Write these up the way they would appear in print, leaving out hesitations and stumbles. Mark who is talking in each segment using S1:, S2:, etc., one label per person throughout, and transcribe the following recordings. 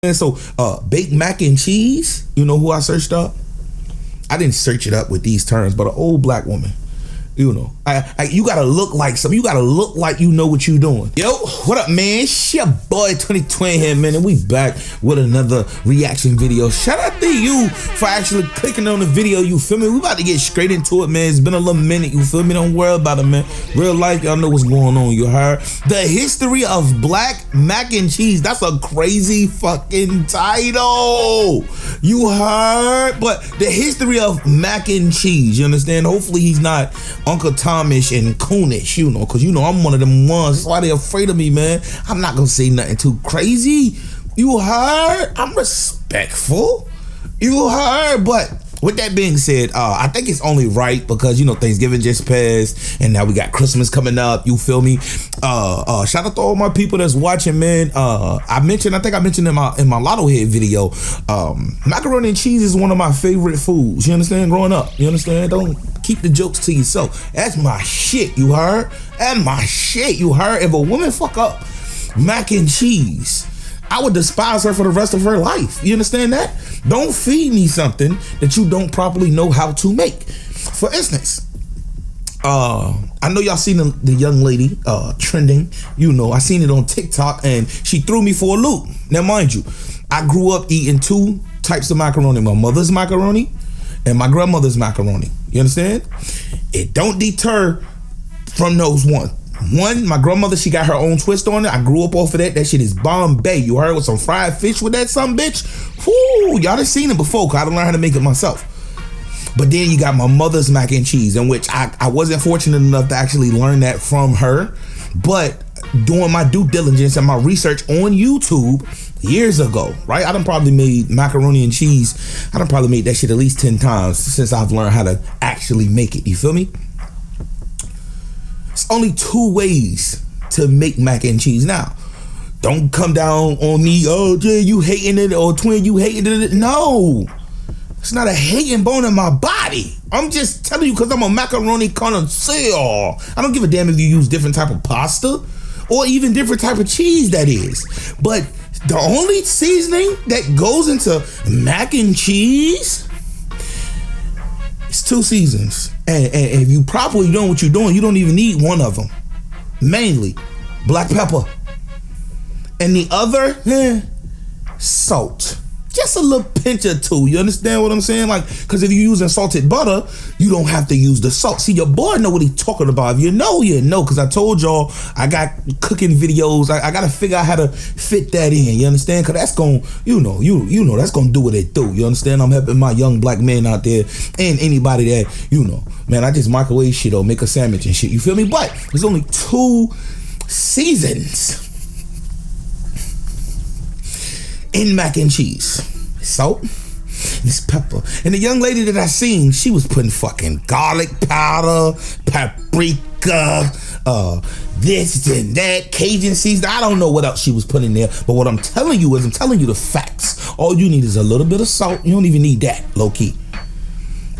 S1: And so, baked mac and cheese, you know who I searched up? I didn't search it up with these terms, but an old black woman. You know, you gotta look like something. You gotta look like you know what you doing. Yo, what up, man? It's your boy 2020 here, man, and we back with another reaction video. Shout out to you for actually clicking on the video. You feel me? We about to get straight into it, man. It's been a little minute. You feel me? Don't worry about it, man. Real life, y'all know what's going on. You heard the history of black mac and cheese. That's a crazy fucking title. You heard, but the history of mac and cheese. You understand? Hopefully, he's not Uncle Tomish and Coonish, you know, because you know I'm one of them ones. That's why they're afraid of me, man. I'm not gonna say nothing too crazy. You heard? I'm respectful. You heard? But with that being said, I think it's only right because, you know, Thanksgiving just passed and now we got Christmas coming up. You feel me? Shout out to all my people that's watching, man. I think I mentioned in my Lotto Head video, macaroni and cheese is one of my favorite foods. You understand? Growing up, you understand? Don't keep the jokes to yourself. That's my shit. You heard? That's my shit. You heard? If a woman fuck up mac and cheese, I would despise her for the rest of her life. You understand that? Don't feed me something that you don't properly know how to make. For instance, I know y'all seen the young lady trending. You know, I seen it on TikTok and she threw me for a loop. Now, mind you, I grew up eating two types of macaroni. My mother's macaroni and my grandmother's macaroni. You understand? It don't deter from those one. One, my grandmother, she got her own twist on it. I grew up off of that. That shit is Bombay. You heard, with some fried fish with that some bitch. Whoo, y'all done seen it before, cause I done learned how to make it myself. But then you got my mother's mac and cheese, in which I wasn't fortunate enough to actually learn that from her. But doing my due diligence and my research on YouTube years ago, right? I done probably made macaroni and cheese. I done probably made that shit at least 10 times since I've learned how to actually make it. You feel me? It's only two ways to make mac and cheese. Now, don't come down on me, oh, Jay, you hating it, or Twin, you hating it. No, it's not a hating bone in my body. I'm just telling you because I'm a macaroni connoisseur. I don't give a damn if you use different type of pasta or even different type of cheese, that is. But the only seasoning that goes into mac and cheese, it's two seasons. And if you properly know what you're doing, you don't even need one of them. Mainly black pepper. And the other, salt. Just a little pinch or two. You understand what I'm saying? Like, because if you're using salted butter, you don't have to use the salt. See, your boy know what he's talking about. If you know, you know. Because I told y'all I got cooking videos. I got to figure out how to fit that in. You understand? Because that's going, you know, that's going to do what it do. You understand? I'm helping my young black men out there and anybody that, you know, man, I just microwave shit or make a sandwich and shit. You feel me? But there's only two seasons in mac and cheese: salt and this pepper. And the young lady that I seen, she was putting fucking garlic powder, paprika, this and that, Cajun seasoning. I don't know what else she was putting there, but what I'm telling you is, I'm telling you the facts. All you need is a little bit of salt. You don't even need that, low key.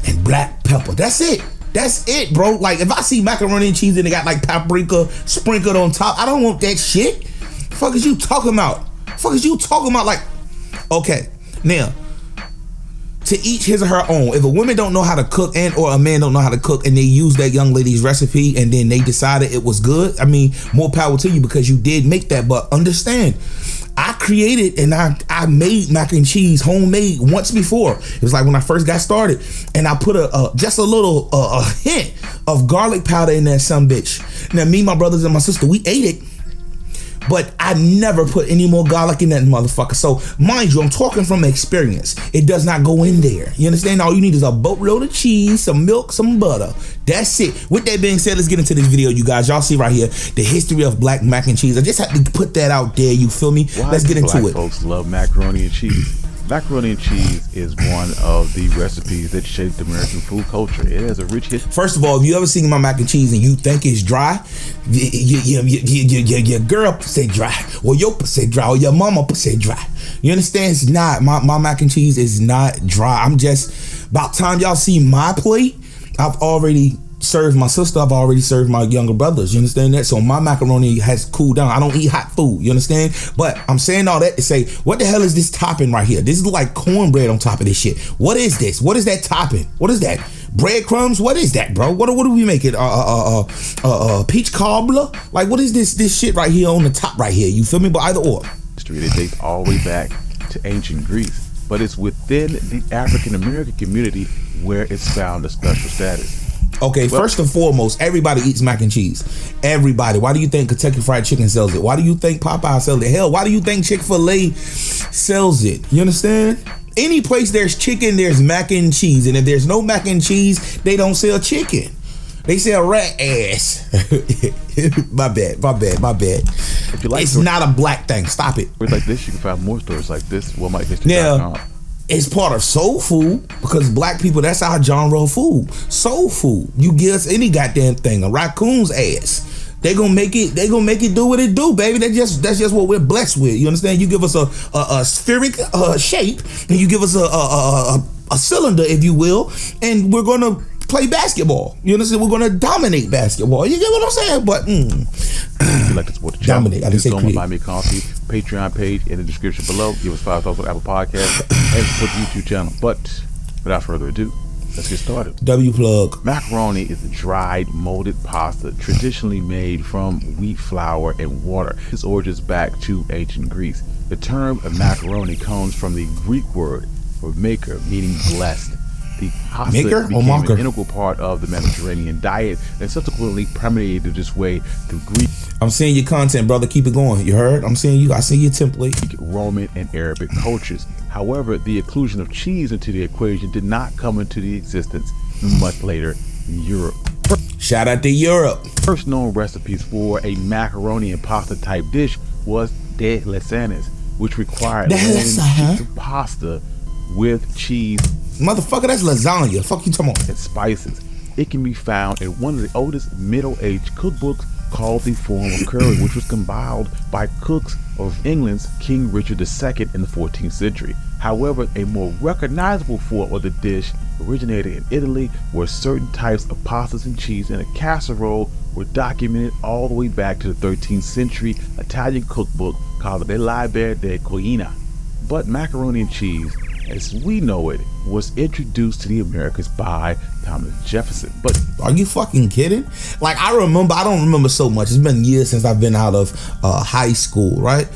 S1: And black pepper. That's it. That's it, bro. Like, if I see macaroni and cheese and they got like paprika sprinkled on top, I don't want that shit. The fuck is you talking about? Fuck is you talking about? Like, okay, now, to each his or her own. If a woman don't know how to cook and or a man don't know how to cook and they use that young lady's recipe and then they decided it was good, I mean, more power to you because you did make that. But understand, I created and I made mac and cheese homemade once before. It was like when I first got started, and I put just a little a hint of garlic powder in that some bitch. Now, me, my brothers, and my sister, we ate it. But I never put any more garlic in that motherfucker. So, mind you, I'm talking from experience. It does not go in there. You understand? All you need is a boatload of cheese, some milk, some butter. That's it. With that being said, let's get into this video, you guys. Y'all see right here the history of black mac and cheese. I just had to put that out there. You feel me?
S2: Why
S1: let's get into
S2: black
S1: it.
S2: Folks love macaroni and cheese. Macaroni and cheese is one of the recipes that shaped American food culture. It has a rich history.
S1: First of all, if you ever seen my mac and cheese and you think it's dry, your girl say dry, or your say dry, or your mama say dry. You understand? It's not. My mac and cheese is not dry. I'm just, about time y'all see my plate, I've already served my sister, I've already served my younger brothers. You understand that? So my macaroni has cooled down. I don't eat hot food. You understand? But I'm saying all that to say, what the hell is this topping right here? This is like cornbread on top of this shit. What is this? What is that topping? What is that? Breadcrumbs? What is that, bro? What do we make it? Peach cobbler? Like, what is this shit right here on the top right here? You feel me? But either or.
S2: History that dates all the way back to ancient Greece, but it's within the African American community where it's found a special status.
S1: Okay, first and foremost, everybody eats mac and cheese. Everybody. Why do you think Kentucky Fried Chicken sells it? Why do you think Popeye sells it? Hell, why do you think Chick-fil-A sells it? You understand? Any place there's chicken, there's mac and cheese. And if there's no mac and cheese, they don't sell chicken. They sell rat ass. My bad.
S2: If you like
S1: it's not a black thing. Stop it.
S2: Stories like this, you can find more stories like this. WalmartHistory.com.
S1: Yeah. It's part of soul food because black people, that's our genre of food. Soul food. You give us any goddamn thing, a raccoon's ass. They gonna make it do what it do, baby. That's just what we're blessed with. You understand? You give us a spheric shape, and you give us a cylinder, if you will, and we're gonna play basketball. You understand? We're gonna dominate basketball. You get what I'm saying? But
S2: if you like to support the channel,
S1: dominate. I didn't say create.
S2: Buy Me a Coffee Patreon page in the description below. Give us 5 stars on Apple Podcasts and support the YouTube channel. But without further ado, let's get started.
S1: W plug.
S2: Macaroni is a dried, molded pasta traditionally made from wheat flour and water. Its origins back to ancient Greece. The term macaroni comes from the Greek word for maker, meaning blessed. The pasta became an integral part of the Mediterranean diet and subsequently permeated this way through Greek.
S1: I'm seeing your content, brother. Keep it going. You heard? I see your template.
S2: Roman and Arabic cultures. However, the inclusion of cheese into the equation did not come into the existence much later in Europe.
S1: Shout out to Europe.
S2: First known recipes for a macaroni and pasta type dish was de lasagne, which required sheets of pasta with cheese.
S1: Motherfucker, that's lasagna. Fuck you talking about?
S2: And spices. It can be found in one of the oldest Middle-aged cookbooks called The Form of Curry, which was compiled by cooks of England's King Richard II in the 14th century. However, a more recognizable form of the dish originated in Italy, where certain types of pastas and cheese in a casserole were documented all the way back to the 13th century Italian cookbook called the Liber de Cucina. But macaroni and cheese, as we know it, was introduced to the Americas by Thomas Jefferson. But
S1: are you fucking kidding? Like, I don't remember so much. It's been years since I've been out of high school, right?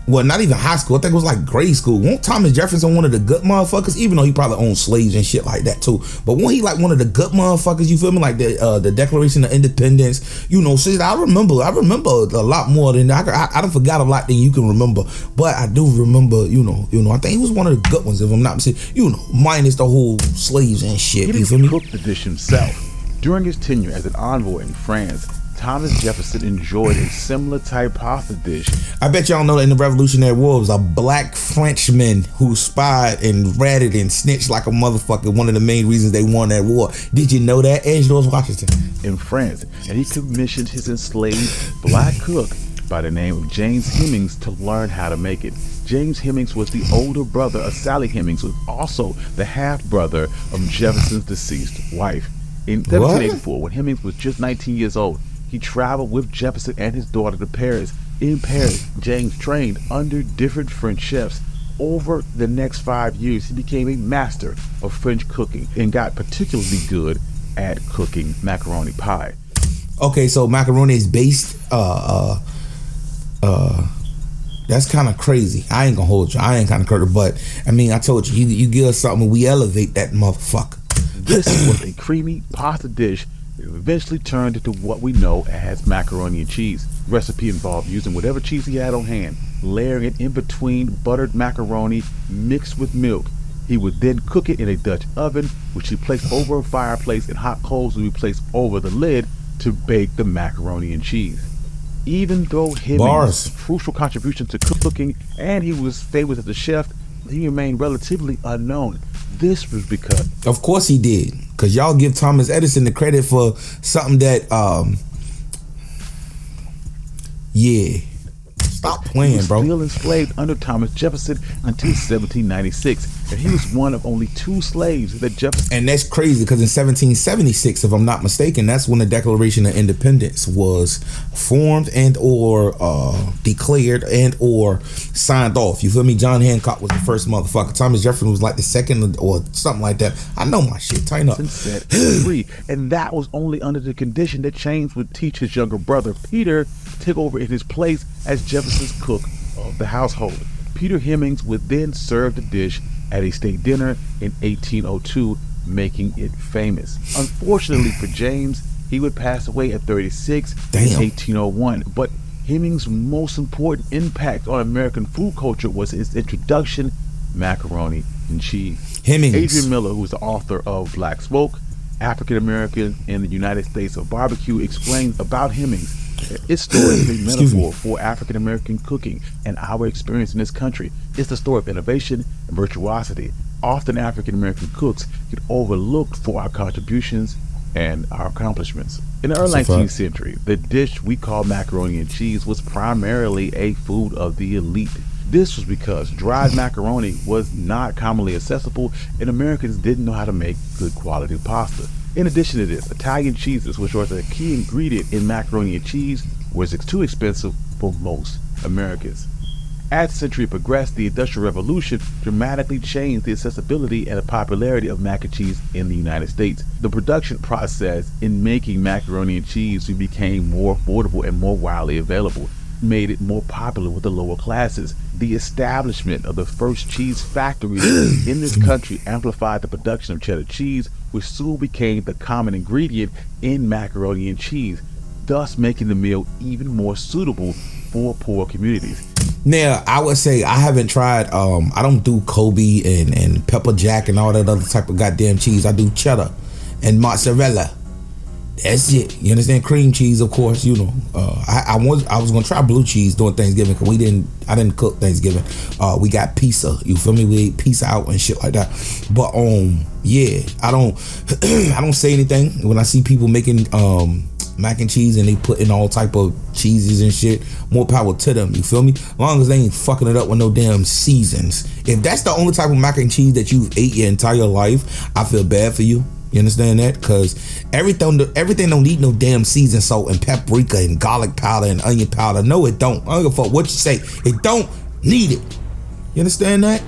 S1: Well, not even high school. I think it was like grade school. Won't Thomas Jefferson one of the good motherfuckers? Even though he probably owned slaves and shit like that too. But won't he like one of the good motherfuckers? You feel me? Like the Declaration of Independence. You know, shit. I remember a lot more than I don't forgot a lot than you can remember. But I do remember. You know. I think he was one of the good ones, if I'm not mistaken. You know, minus the whole slaves and shit.
S2: He
S1: you feel me?
S2: Cooked the dish himself. During his tenure as an envoy in France, Thomas Jefferson enjoyed a similar type pasta dish.
S1: I bet y'all know that in the Revolutionary War, it was a black Frenchman who spied and ratted and snitched like a motherfucker. One of the main reasons they won that war. Did you know that? George Washington.
S2: In France, and he commissioned his enslaved black cook by the name of James Hemings to learn how to make it. James Hemings was the older brother of Sally Hemings, who was also the half-brother of Jefferson's deceased wife. In 1784, when Hemings was just 19 years old, he traveled with Jefferson and his daughter to Paris. In Paris, James trained under different French chefs. Over the next 5 years, he became a master of French cooking and got particularly good at cooking macaroni pie.
S1: Okay, so macaroni is based, that's kind of crazy. I ain't gonna hold you. I ain't kind of crazy, but I mean, I told you, you give us something, we elevate that motherfucker.
S2: This was a creamy pasta dish that eventually turned into what we know as macaroni and cheese. The recipe involved using whatever cheese he had on hand, layering it in between buttered macaroni mixed with milk. He would then cook it in a Dutch oven, which he placed over a fireplace, and hot coals would be placed over the lid to bake the macaroni and cheese. Even though Hemings' crucial contribution to cooking, and he was famous as a chef, he remained relatively unknown. This was because,
S1: of course he did, because y'all give Thomas Edison the credit for something that stop Stop playing,
S2: he was
S1: bro.
S2: still enslaved under Thomas Jefferson until 1796, and he was one of only 2 slaves that Jefferson.
S1: And that's crazy because in 1776, if I'm not mistaken, that's when the Declaration of Independence was formed and or declared and or signed off. You feel me? John Hancock was the first motherfucker. Thomas Jefferson was like the second or something like that. I know my shit. Tighten up.
S2: Set free, and that was only under the condition that James would teach his younger brother Peter to take over in his place as Jefferson's cook of the household. Peter Hemmings would then serve the dish at a state dinner in 1802, making it famous. Unfortunately for James, he would pass away at 36 in 1801, but Hemmings' most important impact on American food culture was his introduction, macaroni and cheese.
S1: Hemmings.
S2: Adrian Miller, who is the author of Black Smoke, African American in the United States of Barbecue, explains about Hemmings. Its story is a metaphor for African American cooking and our experience in this country. It's the story of innovation and virtuosity. Often African American cooks get overlooked for our contributions and our accomplishments. In the early 19th century, the dish we call macaroni and cheese was primarily a food of the elite. This was because dried macaroni was not commonly accessible and Americans didn't know how to make good quality pasta. In addition to this, Italian cheeses, which was a key ingredient in macaroni and cheese, was too expensive for most Americans. As the century progressed, the Industrial Revolution dramatically changed the accessibility and the popularity of mac and cheese in the United States. The production process in making macaroni and cheese became more affordable and more widely available, made it more popular with the lower classes. The establishment of the first cheese factories in this country amplified the production of cheddar cheese, which soon became the common ingredient in macaroni and cheese, thus making the meal even more suitable for poor communities.
S1: Now, I would say I haven't tried, I don't do Kobe and pepper jack and all that other type of goddamn cheese. I do cheddar and mozzarella. That's it. You understand? Cream cheese, of course. You know, I was gonna try blue cheese during Thanksgiving because I didn't cook Thanksgiving. We got pizza. You feel me? We ate pizza out and shit like that. But yeah, I don't say anything when I see people making mac and cheese and they put in all type of cheeses and shit. More power to them. You feel me? As long as they ain't fucking it up with no damn seasons. If that's the only type of mac and cheese that you've ate your entire life, I feel bad for you. You understand that? Because everything don't need no damn season salt and paprika and garlic powder and onion powder. No, it don't. I don't give a fuck what you say. It don't need it. You understand that?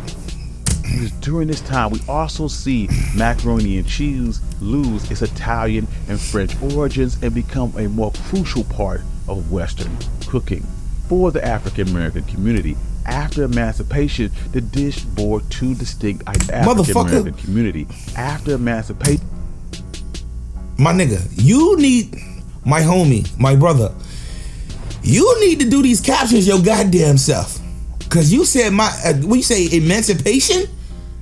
S2: During this time, we also see macaroni and cheese lose its Italian and French origins and become a more crucial part of Western cooking. For the African American community, after emancipation, the dish bore 2 distinct African American community. After emancipation,
S1: my nigga, you need, my homie, my brother, you need to do these captions your goddamn self. Cause you said when you say emancipation,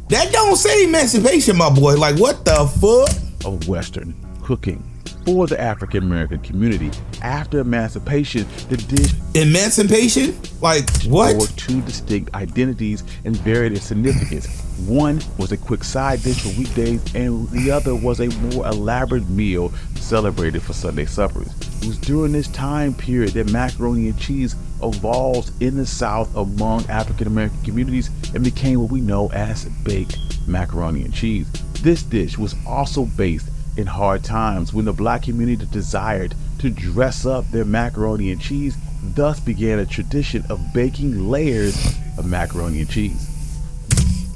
S1: that don't say emancipation, my boy. Like, what the fuck?
S2: Of Western cooking. For the African American community, after emancipation, the dish
S1: emancipation? Like what?
S2: Bore 2 distinct identities and varied in significance. One was a quick side dish for weekdays, and the other was a more elaborate meal celebrated for Sunday suppers. It was during this time period that macaroni and cheese evolved in the South among African American communities and became what we know as baked macaroni and cheese. This dish was also based in hard times when the black community desired to dress up their macaroni and cheese, thus began a tradition of baking layers of macaroni and cheese.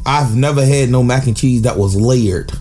S1: I've never had no mac and cheese that was layered.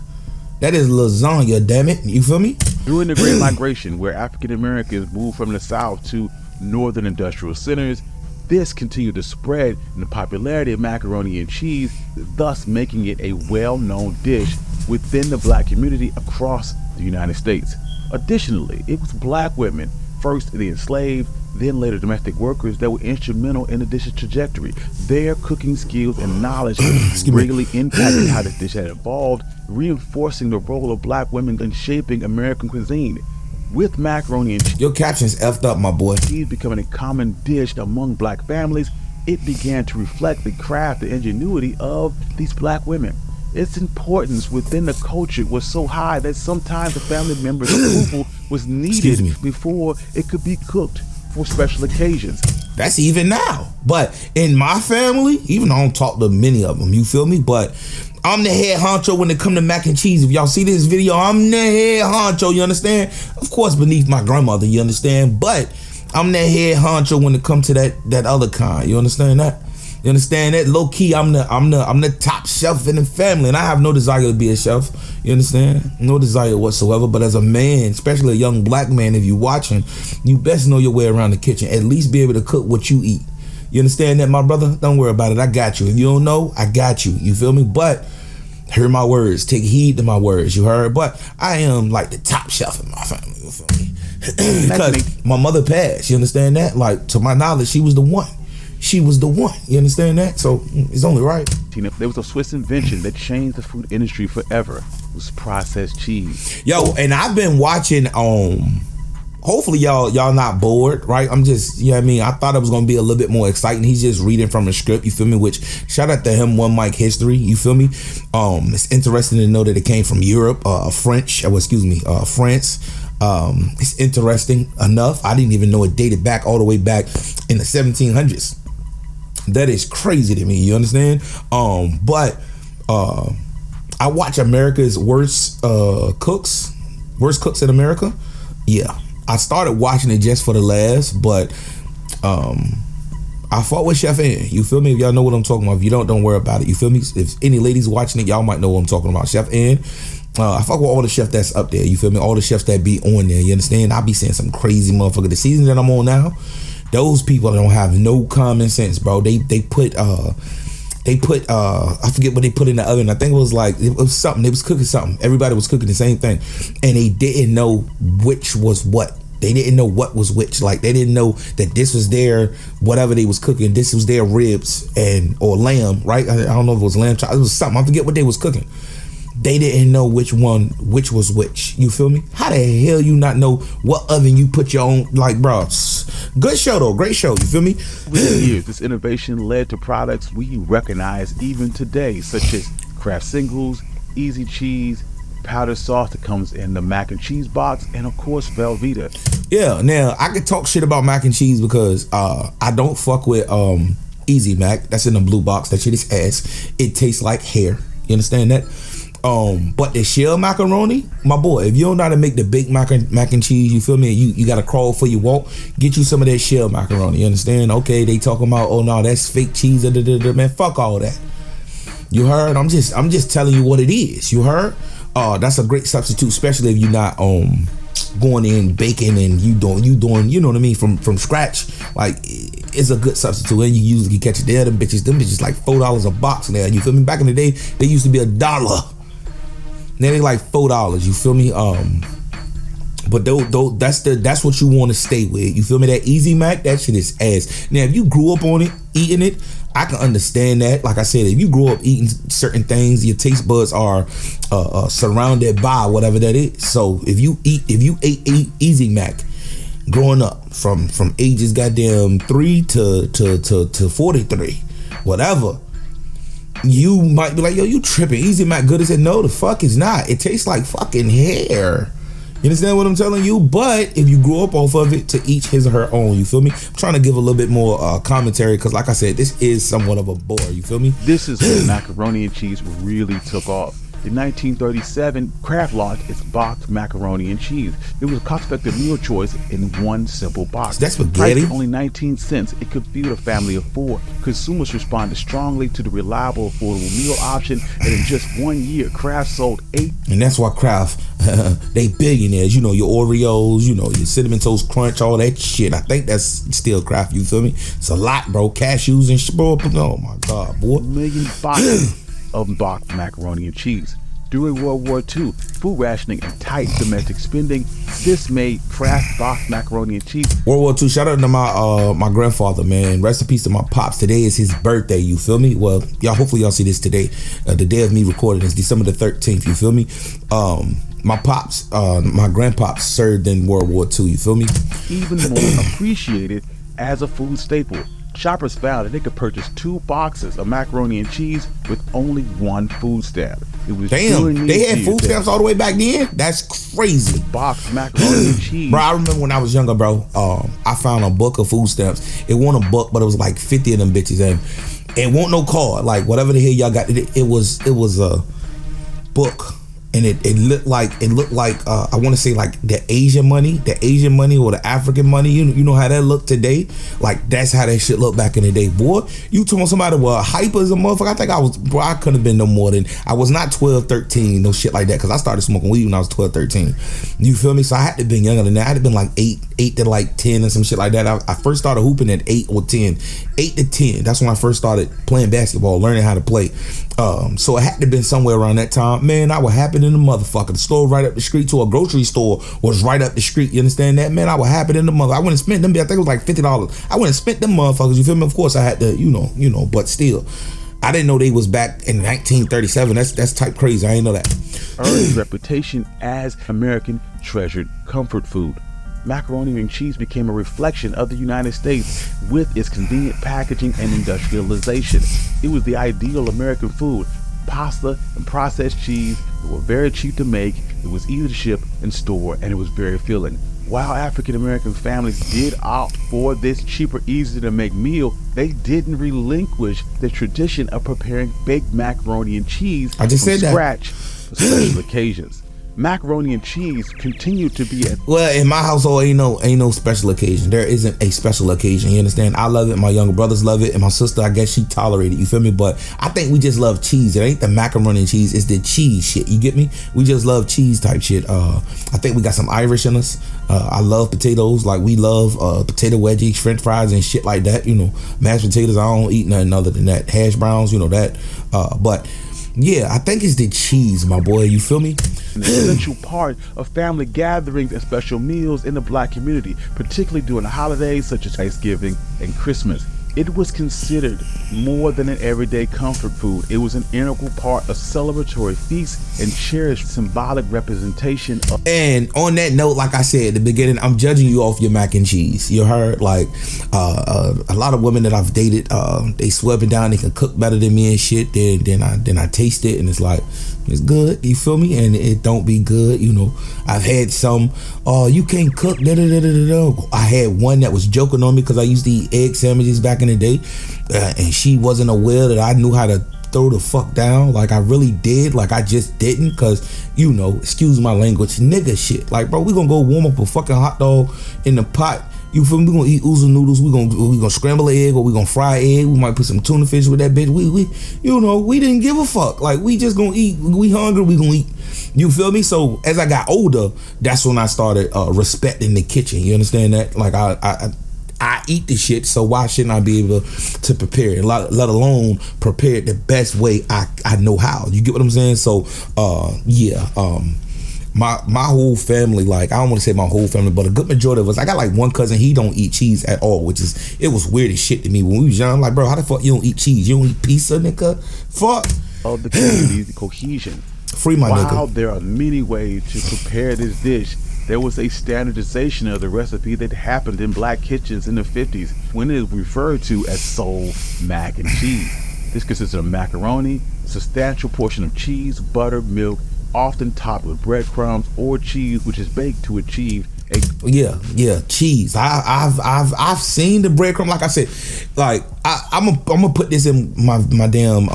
S1: That is lasagna, damn it. You feel me?
S2: During the Great Migration, where African Americans moved from the South to northern industrial centers, this continued to spread in the popularity of macaroni and cheese, thus making it a well-known dish within the black community across the United States. Additionally, it was black women, first the enslaved, then later domestic workers, that were instrumental in the dish's trajectory. Their cooking skills and knowledge greatly impacted how the dish had evolved, reinforcing the role of black women in shaping American cuisine. With macaroni and cheese,
S1: your caption's effed up, my boy.
S2: Cheese becoming a common dish among black families, it began to reflect the craft and ingenuity of these black women. Its importance within the culture was so high that sometimes the family member's approval was needed before it could be cooked for special occasions.
S1: That's even now. But in my family, even I don't talk to many of them, you feel me? But I'm the head honcho when it come to mac and cheese. If y'all see this video, I'm the head honcho, you understand? Of course, beneath my grandmother, you understand? But I'm the head honcho when it come to that other kind. You understand that? You understand that? Low key, I'm the top chef in the family, and I have no desire to be a chef. You understand? No desire whatsoever. But as a man, especially a young black man, if you watching, you best know your way around the kitchen. At least be able to cook what you eat. You understand that, my brother? Don't worry about it. I got you. If you don't know, I got you. You feel me? But hear my words. Take heed to my words. You heard? But I am like the top chef in my family. You feel me? Because my mother passed. You understand that? Like, to my knowledge, she was the one. She was the one. You understand that? So it's only right.
S2: There was a Swiss invention that changed the food industry forever. It was processed cheese.
S1: Yo, and I've been watching. Hopefully y'all not bored, right? I'm just, you know what I mean? I thought it was gonna be a little bit more exciting. He's just reading from a script, you feel me? Which, shout out to him, One Mic History, you feel me? It's interesting to know that it came from Europe, France. It's interesting enough. I didn't even know it dated back all the way back in the 1700s. That is crazy to me, you understand? But I watch America's worst cooks in America. Yeah, I started watching it just for the laughs, but I fought with Chef N. You feel me? If y'all know what I'm talking about. If you don't worry about it. You feel me? If any ladies watching it, y'all might know what I'm talking about. Chef N. I fuck with all the chefs that's up there. You feel me? All the chefs that be on there. You understand? I be seeing some crazy motherfucker. The season that I'm on now, those people don't have no common sense, bro. They put I forget what they put in the oven. I think it was something. They was cooking something. Everybody was cooking the same thing, and they didn't know which was what. They didn't know what was which. Like, they didn't know that this was their whatever they was cooking. This was their ribs or lamb, right? I don't know if it was lamb chop. It was something. I forget what they was cooking. They didn't know which was which. You feel me? How the hell you not know what oven you put your own? Like, bro, good show though, great show. You feel me?
S2: With years, this innovation led to products we recognize even today, such as Kraft Singles, Easy Cheese, powdered sauce that comes in the mac and cheese box, and of course Velveeta.
S1: Yeah, now I could talk shit about mac and cheese because I don't fuck with Easy Mac. That's in the blue box. That shit is ass. It tastes like hair. You understand that? But the shell macaroni, my boy, if you don't know how to make the big mac and cheese, you feel me? You gotta crawl before you walk. Get you some of that shell macaroni. You understand? Okay, they talking about, oh no, that's fake cheese. Man, fuck all that. You heard? I'm just telling you what it is. You heard? That's a great substitute, especially if you're not going in baking and you doing, you know what I mean, from scratch. Like, it's a good substitute, and you usually catch it there. Them bitches like $4 a box now. You feel me? Back in the day, they used to be $1. Now they like $4. You feel me? But that's what you want to stay with. You feel me? That Easy Mac, that shit is ass. Now, if you grew up on it, eating it, I can understand that. Like I said, if you grew up eating certain things, your taste buds are surrounded by whatever that is. So if you ate Easy Mac growing up from ages goddamn 3 to 43, whatever, you might be like, yo, you tripping. Easy Mac good as it? No, the fuck is not. It tastes like fucking hair. You understand what I'm telling you? But if you grew up off of it, to each his or her own. You feel me? I'm trying to give a little bit more commentary because, like I said, this is somewhat of a bore. You feel me?
S2: This is when macaroni and cheese really took off. In 1937, Kraft launched its boxed macaroni and cheese. It was a cost-effective meal choice in one simple box.
S1: That's spaghetti.
S2: Priced only 19 cents, it could feed a family of 4. Consumers responded strongly to the reliable, affordable meal option, and in just 1 year, Kraft sold 8.
S1: And that's why Kraft, they billionaires. You know, your Oreos, you know, your Cinnamon Toast Crunch, all that shit. I think that's still Kraft. You feel me? It's a lot, bro. Cashews and shit, bro. Oh my God, boy.
S2: Million boxes of boxed macaroni and cheese. During World War II, food rationing and tight domestic spending, this made Kraft boxed macaroni and cheese.
S1: World War II, shout out to my grandfather, man. Rest in peace to my pops. Today is his birthday, you feel me? Well, hopefully y'all see this today. The day of me recording is December the 13th, you feel me? My pops, my grandpops served in World War II, you feel me?
S2: Even more appreciated as a food staple. shoppers found that they could purchase 2 boxes of macaroni and cheese with only 1 food stamp. It was
S1: damn. They had food stamps all the way back then. That's crazy.
S2: Boxed macaroni and cheese.
S1: Bro, I remember when I was younger, bro. I found a book of food stamps. It wasn't a book, but it was like 50 of them bitches, and it wasn't no card. Like whatever the hell y'all got. It was a book. And it looked like I want to say like the Asian money or the African money. You know how that looked today? Like that's how that shit looked back in the day. Boy, you told somebody well hyper as a motherfucker. I think I couldn't have been no more than, I was not 12, 13, no shit like that, because I started smoking weed when I was 12, 13. You feel me? So I had to have been younger than that. I had to have been like 8 to like 10 and some shit like that. I first started hooping at 8 or 10. 8 to 10. That's when I first started playing basketball, learning how to play. So it had to have been somewhere around that time. Man, I was happy in the motherfucker. The store right up the street to a grocery store was right up the street. You understand that? Man, I was happy in the mother. I wouldn't spend them. I think it was like $50. I wouldn't spend them motherfuckers. You feel me? Of course I had to, you know, but still. I didn't know they was back in 1937. That's type crazy. I didn't know that.
S2: Earned reputation as American treasured comfort food. Macaroni and cheese became a reflection of the United States with its convenient packaging and industrialization. It was the ideal American food. Pasta and processed cheese were very cheap to make, it was easy to ship and store, and it was very filling. While African American families did opt for this cheaper, easier to make meal, they didn't relinquish the tradition of preparing baked macaroni and cheese from scratch for special occasions. Macaroni and cheese continued to be
S1: well, in my household ain't no special occasion. There isn't a special occasion, you understand? I love it, my younger brothers love it, and my sister, I guess she tolerated it, you feel me? But I think we just love cheese. It ain't the macaroni and cheese, it's the cheese shit, you get me? We just love cheese type shit. I think we got some Irish in us. I love potatoes, like we love potato wedges, french fries and shit like that, you know. Mashed potatoes, I don't eat nothing other than that. Hash browns, you know that. But yeah, I think it's the cheese, my boy, you feel me?
S2: An essential part of family gatherings and special meals in the black community, particularly during the holidays such as Thanksgiving and Christmas. It was considered more than an everyday comfort food. It was an integral part of celebratory feasts and cherished symbolic representation of.
S1: And on that note, like I said at the beginning, I'm judging you off your mac and cheese. You heard? Like a lot of women that I've dated, they swear up and down they can cook better than me and shit. Then I taste it and it's like, it's good, you feel me? And it don't be good, you know. I've had some, you can't cook, I had one that was joking on me because I used to eat egg sandwiches back in the day, and she wasn't aware that I knew how to throw the fuck down. Like I really did, like I just didn't, because, you know, excuse my language, nigga shit. Like, bro, we gonna go warm up a fucking hot dog in the pot. You feel me? We gonna eat oodles noodles. We gonna scramble an egg, or we gonna fry egg. We might put some tuna fish with that bitch. We you know, we didn't give a fuck. Like we just gonna eat. We hungry. We gonna eat. You feel me? So as I got older, that's when I started respecting the kitchen. You understand that? Like I eat the shit, so why shouldn't I be able to prepare it? Let alone prepare it the best way I know how. You get what I'm saying? So yeah. My whole family, like I don't want to say my whole family, but a good majority of us. I got like one cousin, he don't eat cheese at all, it was weird as shit to me when we was young. I'm like, bro, how the fuck you don't eat cheese? You don't eat pizza, nigga? Fuck.
S2: Of the community, the cohesion.
S1: Free my nigga.
S2: While there are many ways to prepare this dish, there was a standardization of the recipe that happened in black kitchens in the 50s when it was referred to as soul mac and cheese. This consists of macaroni, a substantial portion of cheese, butter, milk, often topped with breadcrumbs or cheese, which is baked to achieve a
S1: cheese. I've seen the breadcrumb. Like I said, like I'm gonna put this in my damn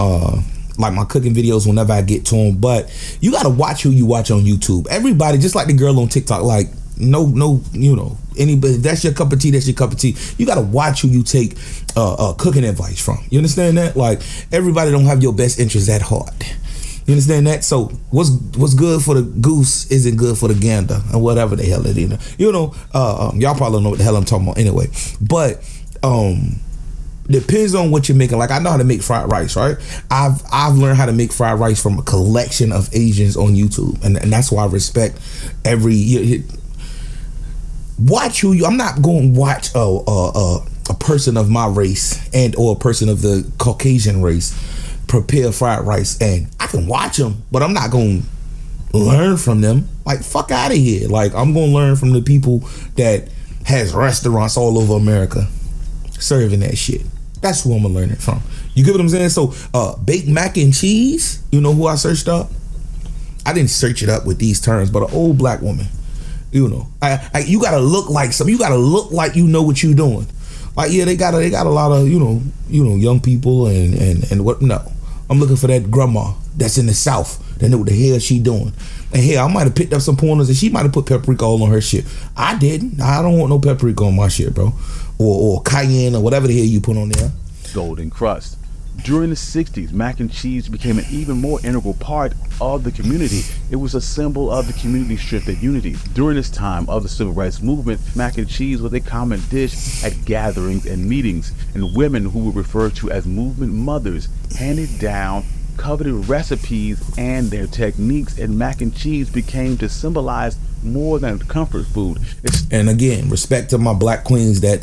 S1: like my cooking videos whenever I get to them. But you gotta watch who you watch on YouTube. Everybody, just like the girl on TikTok, like no, you know, anybody. If that's your cup of tea, that's your cup of tea. You gotta watch who you take cooking advice from. You understand that? Like everybody don't have your best interests at heart. You understand that? So what's good for the goose isn't good for the gander, or whatever the hell it is. You know, y'all probably don't know what the hell I'm talking about anyway. But depends on what you're making. Like I know how to make fried rice, right? I've learned how to make fried rice from a collection of Asians on YouTube, and that's why I respect every. Watch who you. I'm not going to watch a person of my race and or a person of the Caucasian race prepare fried rice, and I can watch them, but I'm not gonna learn from them. Like fuck out of here. Like I'm gonna learn from the people that has restaurants all over America serving that shit. That's who I'm gonna learn it from. You get what I'm saying? So baked mac and cheese, you know who I searched up? I didn't search it up with these terms, but an old black woman. You know, you gotta look like something. You gotta look like you know what you're doing. Like, yeah, they got a lot of you know young people and what. No, I'm looking for that grandma that's in the South that know what the hell she doing. And hell, I might have picked up some pointers and she might have put paprika all on her shit. I didn't. I don't want no paprika on my shit, bro. Or cayenne or whatever the hell you put on there.
S2: Golden crust. During the 60s, mac and cheese became an even more integral part of the community. It was a symbol of the community's strength and unity. During this time of the civil rights movement, mac and cheese was a common dish at gatherings and meetings, and women who were referred to as movement mothers handed down coveted recipes and their techniques, and mac and cheese became to symbolize more than comfort food.
S1: And again, respect to my black queens that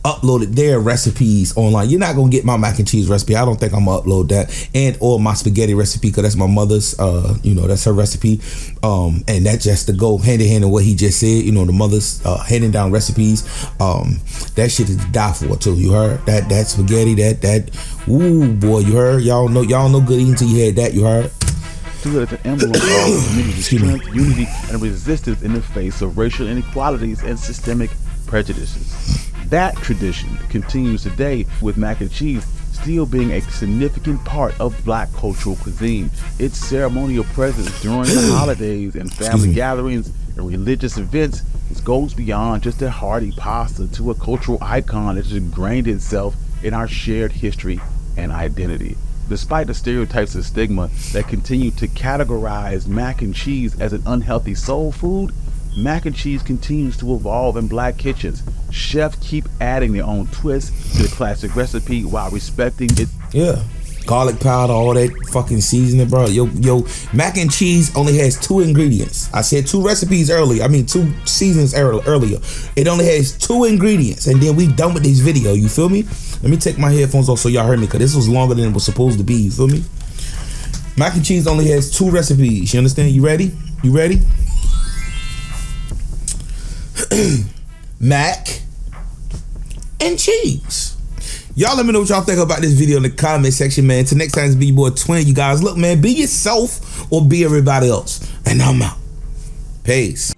S1: uploaded their recipes online. You're not gonna get my mac and cheese recipe. I don't think I'm gonna upload that, and or my spaghetti recipe, because that's my mother's. That's her recipe, and that just to go hand in hand with what he just said. You know, the mother's handing down recipes. That shit is to die for too. You heard that spaghetti? That ooh boy, you heard? Y'all know good eating till you had that. You heard?
S2: As an emblem of community strength, unity, and resistance in the face of racial inequalities and systemic prejudices. That tradition continues today, with mac and cheese still being a significant part of black cultural cuisine. Its ceremonial presence during the holidays and family gatherings and religious events goes beyond just a hearty pasta to a cultural icon that has ingrained itself in our shared history and identity. Despite the stereotypes and stigma that continue to categorize mac and cheese as an unhealthy soul food, mac and cheese continues to evolve in black kitchens. Chefs keep adding their own twists to the classic recipe while respecting it.
S1: Yeah. Garlic powder, all that fucking seasoning, bro. Yo, mac and cheese only has 2 ingredients. I said 2 recipes earlier. 2 seasons earlier. It only has 2 ingredients, and then we done with this video. You feel me? Let me take my headphones off so y'all heard me, because this was longer than it was supposed to be. You feel me? Mac and cheese only has 2 recipes. You understand? You ready? You ready? Mac and cheese. Y'all let me know what y'all think about this video in the comment section, man. Till next time, it's be your boy Twin. You guys, look, man, be yourself or be everybody else. And I'm out. Peace.